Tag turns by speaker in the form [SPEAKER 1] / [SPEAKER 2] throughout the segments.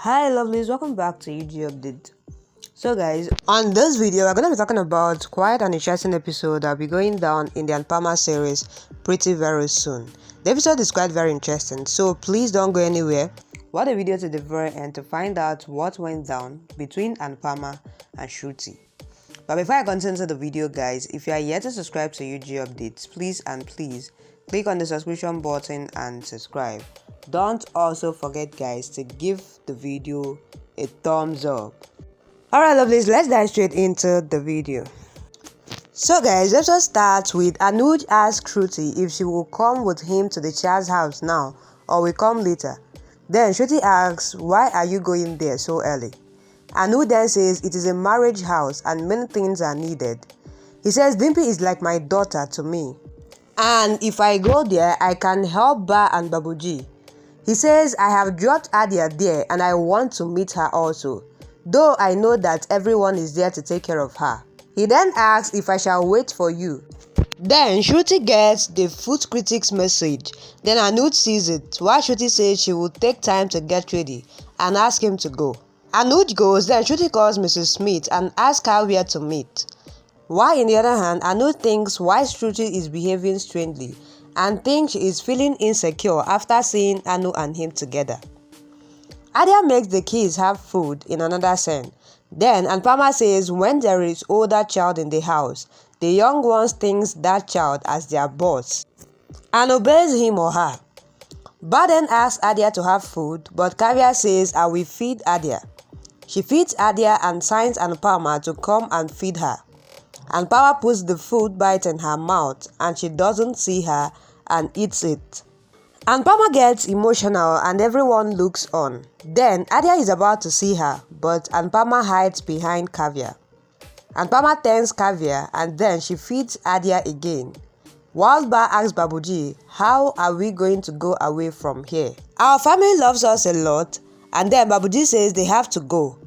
[SPEAKER 1] Hi lovelies, welcome back to UG Update. So guys, on this video we're going to be talking about quite an interesting episode that will be going down in the Anupama series pretty very soon. The episode is quite very interesting, so please don't go anywhere. Watch the video to the very end to find out what went down between Anupama and Shruti. But before I continue to the video guys, if you are yet to subscribe to UG Updates, please click on the subscription button and subscribe. Don't also forget guys to give the video a thumbs up. Alright lovelies, let's dive straight into the video. So guys, let's just start with Anuj asks Shruti if she will come with him to the Shah's house now or will come later. Then Shruti asks, why are you going there so early? Anuj then says it is a marriage house and many things are needed. He says Dimpy is like my daughter to me, and if I go there I can help Ba and Babuji. He says I have dropped Adia there and I want to meet her also, though I know that everyone is there to take care of her. He then asks if I shall wait for you. Then Shruti gets the food critic's message. Then Anuj sees it, while Shruti says she will take time to get ready and ask him to go. Anuj goes, then Shruti calls Mrs. Smith and asks her where to meet. While on the other hand, Anuj thinks why Shruti is behaving strangely and thinks she is feeling insecure after seeing Anu and him together. Adia makes the kids have food in another scene. Then Anupama says when there is older child in the house, the young ones thinks that child as their boss and obeys him or her. Ba then asks Adia to have food, but Kavya says I will feed Adia. She feeds Adia and signs Anupama to come and feed her. Anupama puts the food bite in her mouth and she doesn't see her and eats it. Anupama gets emotional and everyone looks on. Then Adia is about to see her, but Anupama hides behind Kavya. Anupama thanks Kavya and then she feeds Adia again. While Ba asks Babuji, how are we going to go away from here? Our family loves us a lot, and then Babuji says they have to go.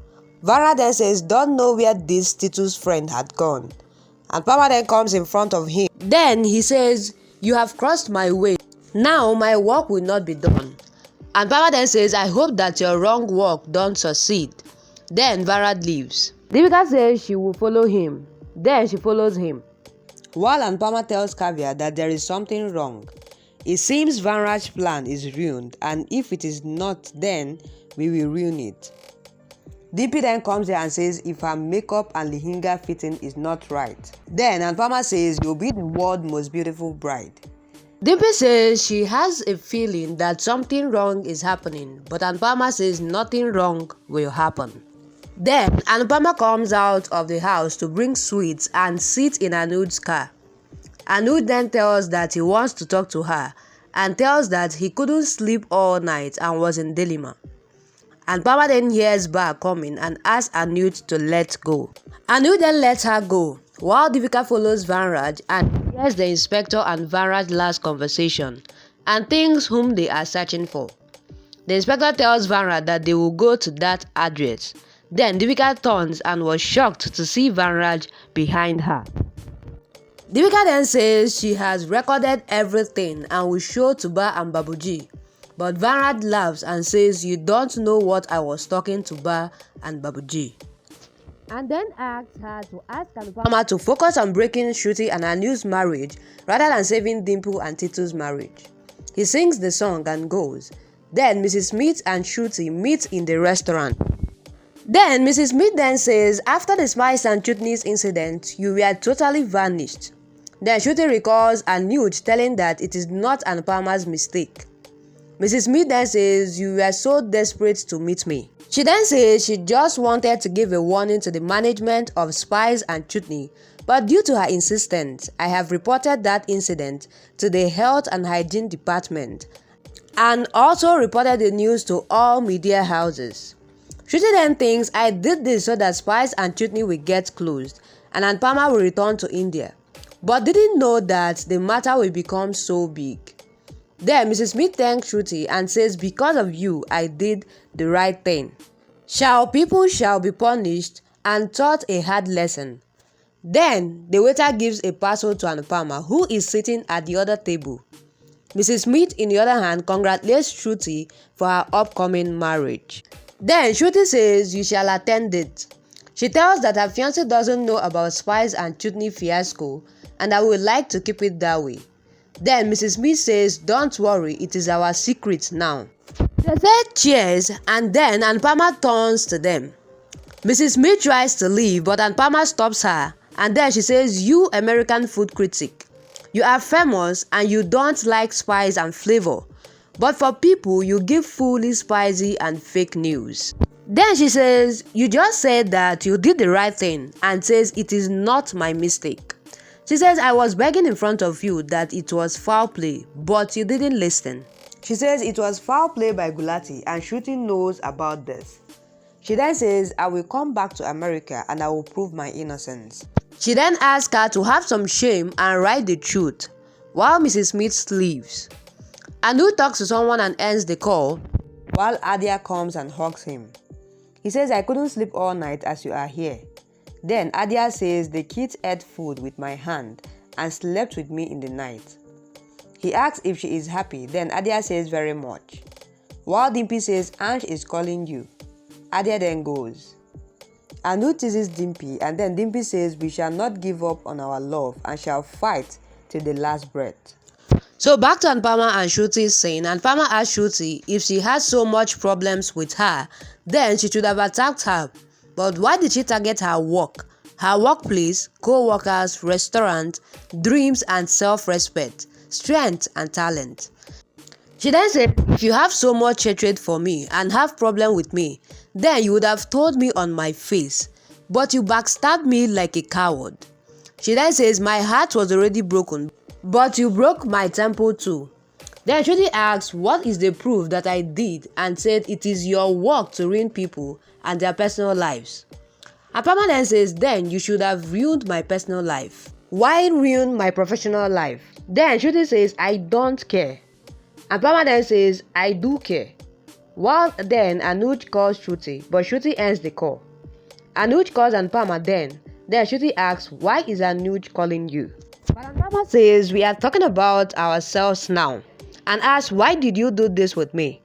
[SPEAKER 1] Vanraj then says don't know where this Titu's friend had gone. Anupama then comes in front of him. Then he says, you have crossed my way. Now my work will not be done. Anupama then says, I hope that your wrong work don't succeed. Then Vanraj leaves. Devika says she will follow him. Then she follows him. While Anupama tells Kavya that there is something wrong. It seems Vanraj's plan is ruined, and if it is not, then we will ruin it. DP then comes there and says if her makeup and lehenga fitting is not right. Then Anupama says you'll be the world's most beautiful bride. DP says she has a feeling that something wrong is happening, but Anupama says nothing wrong will happen. Then Anupama comes out of the house to bring sweets and sits in Anuj's car. Anuj then tells that he wants to talk to her and tells that he couldn't sleep all night and was in dilemma. Anupama then hears Ba coming and asks Anuj to let go. Anuj then lets her go, while Devika follows Vanraj and hears the inspector and Vanraj's last conversation and thinks whom they are searching for. The inspector tells Vanraj that they will go to that address. Then Devika turns and was shocked to see Vanraj behind her. Devika then says she has recorded everything and will show to Ba and Babuji. But Vanraj laughs and says you don't know what I was talking to Ba and Babuji. And then asks her to ask Anupama to focus on breaking Shruti and Anuj's marriage rather than saving Dimple and Titu's marriage. He sings the song and goes. Then Mrs. Smith and Shruti meet in the restaurant. Then Mrs. Smith then says after the spice and chutneys incident, you were totally vanished. Then Shruti recalls Anuj telling that it is not Anupama's mistake. Mrs. Smith then says you were so desperate to meet me. She then says she just wanted to give a warning to the management of Spice and Chutney, but due to her insistence, I have reported that incident to the Health and Hygiene Department and also reported the news to all media houses. Shruti then thinks I did this so that Spice and Chutney will get closed and Anupama will return to India, but didn't know that the matter will become so big. Then Mrs. Smith thanks Shruti and says because of you I did the right thing. People shall be punished and taught a hard lesson. Then the waiter gives a parcel to Anupama, who is sitting at the other table. Mrs. Smith, on the other hand, congratulates Shruti for her upcoming marriage. Then Shruti says you shall attend it. She tells that her fiancé doesn't know about Spice and Chutney fiasco and I would like to keep it that way. Then Mrs. Smith says, don't worry, it is our secret now. They said cheers and then Anupama turns to them. Mrs. Smith tries to leave but Anupama stops her and then she says, you American food critic, you are famous and you don't like spice and flavor. But for people, you give fully spicy and fake news. Then she says, you just said that you did the right thing and says it is not my mistake. She says, I was begging in front of you that it was foul play, but you didn't listen. She says it was foul play by Gulati and Shruti knows about this. She then says, I will come back to America and I will prove my innocence. She then asks her to have some shame and write the truth, while Mrs. Smith leaves. Anuj talks to someone and ends the call, while Adia comes and hugs him. He says, I couldn't sleep all night as you are here. Then Adia says, the kids ate food with my hand and slept with me in the night. He asks if she is happy, then Adia says very much. While Dimpy says, Ange is calling you. Adia then goes. Anuj teases Dimpy and then Dimpy says, we shall not give up on our love and shall fight till the last breath. So back to Anupama and Shruti saying, Anupama asked Shruti if she had so much problems with her, then she should have attacked her. But why did she target her work, her workplace, co-workers, restaurant, dreams and self-respect, strength and talent? She then said, if you have so much hatred for me and have problem with me, then you would have told me on my face, but you backstabbed me like a coward. She then says, my heart was already broken, but you broke my temple too. Then Shruti asks, what is the proof that I did, and said it is your work to ruin people and their personal lives. Anupama then says, then you should have ruined my personal life. Why ruin my professional life? Then Shruti says, I don't care. Anupama then says, I do care. While then Anuj calls Shruti, but Shruti ends the call. Anuj calls Anupama then Shruti asks, why is Anuj calling you? But Anupama says, we are talking about ourselves now, and asks, why did you do this with me?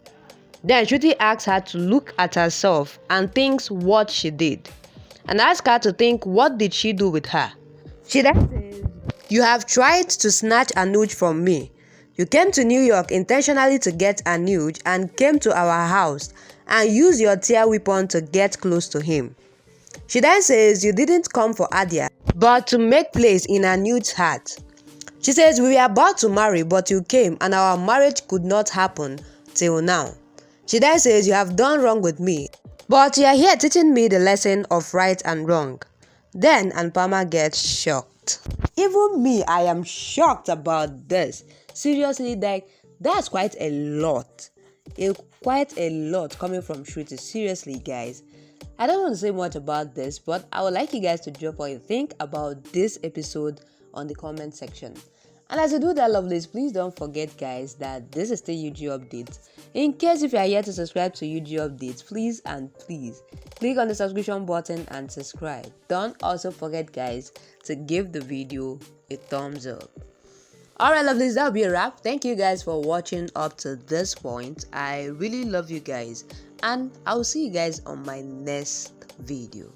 [SPEAKER 1] Then Shruti asks her to look at herself and thinks what she did, and asks her to think what did she do with her. She then says, you have tried to snatch Anuj from me. You came to New York intentionally to get Anuj and came to our house and used your tear weapon to get close to him. She then says you didn't come for Adia, but to make place in Anuj's heart. She says we were about to marry, but you came and our marriage could not happen till now. She then says you have done wrong with me, but you are here teaching me the lesson of right and wrong. Then Anupama gets shocked. Even me, I am shocked about this. Seriously, that's quite a lot. Quite a lot coming from Shruti. Seriously, guys. I don't want to say much about this, but I would like you guys to drop what you think about this episode on the comment section. And as you do that, lovelies, please don't forget, guys, that this is still UG Updates. In case if you are yet to subscribe to UG Updates, please click on the subscription button and subscribe. Don't also forget, guys, to give the video a thumbs up. Alright, lovelies, that'll be a wrap. Thank you guys for watching up to this point. I really love you guys, and I'll see you guys on my next video.